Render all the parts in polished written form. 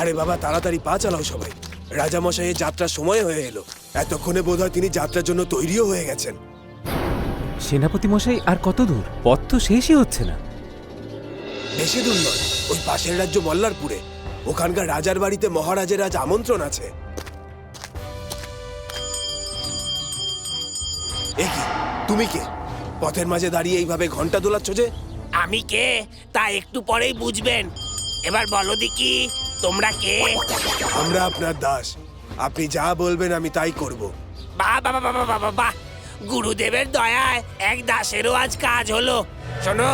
আরে বাবা, তাড়াতাড়ি পা চালাও সবাই। রাজামশাইয়ের যাত্রার সময় হয়ে এলো। এতক্ষণে বোধহয় তিনি যাত্রার জন্য তৈরিও হয়ে গেছেন। সেনাপতি মশাই, আর কত দূর? পথ তো শেষই হচ্ছে না। বেশি দূর নয়, ওই পাশের রাজ্য মল্লারপুরে। ওখানকার রাজার বাড়িতে মহারাজের আজ আমন্ত্রণ আছে। এ কি, তুমি কে? পথের মাঝে দাঁড়িয়ে এইভাবে ঘন্টা দোলাচ্ছ যে? আমি কে তা একটু পরেই বুঝবেন। এবার বলো দেখি তোমরা কে? আমরা আপনার দাস। আপনি যা বলবেন আমি তাই করব। বাহ বাহ বাহ বাহ বাহ বাহ, গুরুদেবের দয়ায় এক দাসেরও আজ কাজ হলো। শোনো,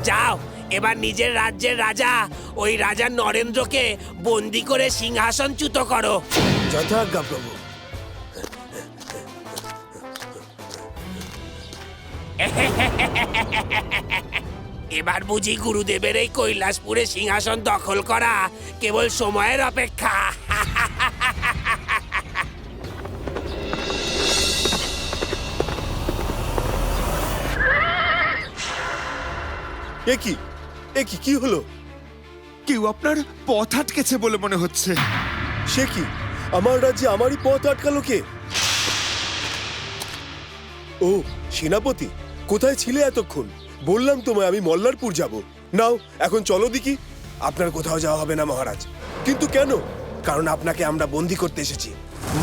যাও এবার নিজের রাজ্যের রাজা ওই রাজা নরেন্দ্রকে বন্দি করে সিংহাসনচ্যুত করো। যথাজ্ঞা প্রভু। এবার বুঝি গুরুদেবের এই কৈলাসপুরে সিংহাসন দখল করা কেবল সময়ের অপেক্ষা। এ কি, কি হলো? কেউ আপনার পথ আটকেছে বলে মনে হচ্ছে। সে কি, আমার রাজ্যে আমারই পথ আটকালো কে? ও সেনাপতি, কোথায় ছিলে এতক্ষণ? বললাম তোমায় আমি মল্লারপুর যাব। নাও এখন চলো দেখি। আপনার কোথাও যাওয়া হবে না মহারাজ। কিন্তু কেন? কারণ আপনাকে আমরা বন্দি করতে এসেছি।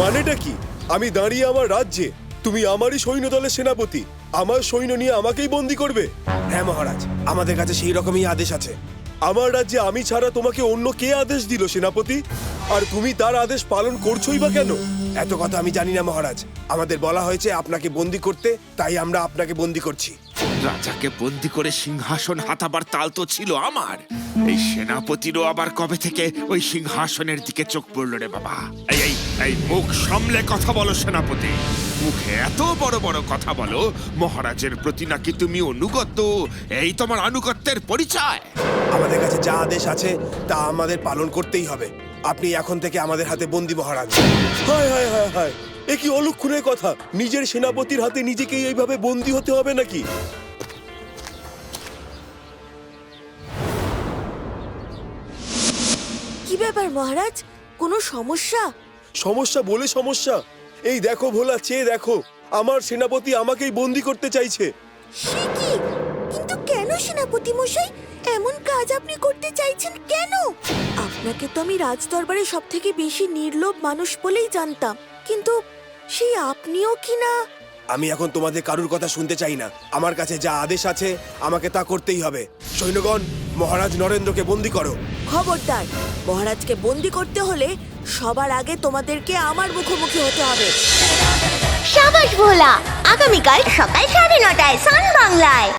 মানেটা কি? আমি দাঁড়িয়ে আমার রাজ্যে, তুমি আমারই সৈন্যদলের সেনাপতি, আমার সৈন্য নিয়ে আমাকেই বন্দি করবে? হ্যাঁ মহারাজ, আমাদের কাছে সেই রকমই আদেশ আছে। আমার রাজ্যে আমি ছাড়া তোমাকে অন্য কে আদেশ দিল সেনাপতি? আর তুমি তার আদেশ পালন করছোই বা কেন? এত কথা আমি জানি না মহারাজ। আমাদের বলা হয়েছে আপনাকে বন্দি করতে, তাই আমরা আপনাকে বন্দি করছি। রাজাকে বন্দি করে সিংহাসন হাতাবার তাল তো ছিল আমার। এই সেনাপতিরও আবার কবে থেকে ওই সিংহাসনের দিকে চোখ পড়ল রে বাবা? এই এই এই মুখ সামলে কথা বলো সেনাপতি। মুখে এত বড় বড় কথা বলো, মহারাজের প্রতি নাকি তুমি অনুগত? এই তোমার আনুগত্যের পরিচয়? আমাদের কাছে যা আদেশ আছে তা আমাদের পালন করতেই হবে। আপনি এখন থেকে আমাদের হাতে বন্দি মহারাজ। হায় হায় হায় হায়, এ কি অলক্ষণের কথা! নিজের সেনাপতির হাতে নিজেকেই এইভাবে বন্দি হতে হবে নাকি? কি ব্যাপার মহারাজ, কোনো সমস্যা? সমস্যা বলে সমস্যা? এই দেখো ভোলা, চেয়ে দেখো, আমার সেনাপতি আমাকেই বন্দি করতে চাইছে। সে কি? কিন্তু কেন সেনাপতি মশাই, এমন কাজ আপনি করতে চাইছেন কেন? আপনাকে তো আমি রাজদরবারে সব থেকে বেশি নির্লোভ মানুষ বলেই জানতাম, কিন্তু সেই আপনিও কি না? আমি এখন তোমাদের কারুর কথা শুনতে চাই না। আমার কাছে যা আদেশ আছে আমাকে তা করতেই হবে। সৈন্যগণ, মহারাজ নরেন্দ্রকে বন্দি করো। খবরদার, মহারাজকে বন্দি করতে হলে সবার আগে তোমাদেরকে আমার মুখোমুখি হতে হবে। সাবাস ভোলা, আগামীকাল সকাল 9:30টায় সান বাংলায়।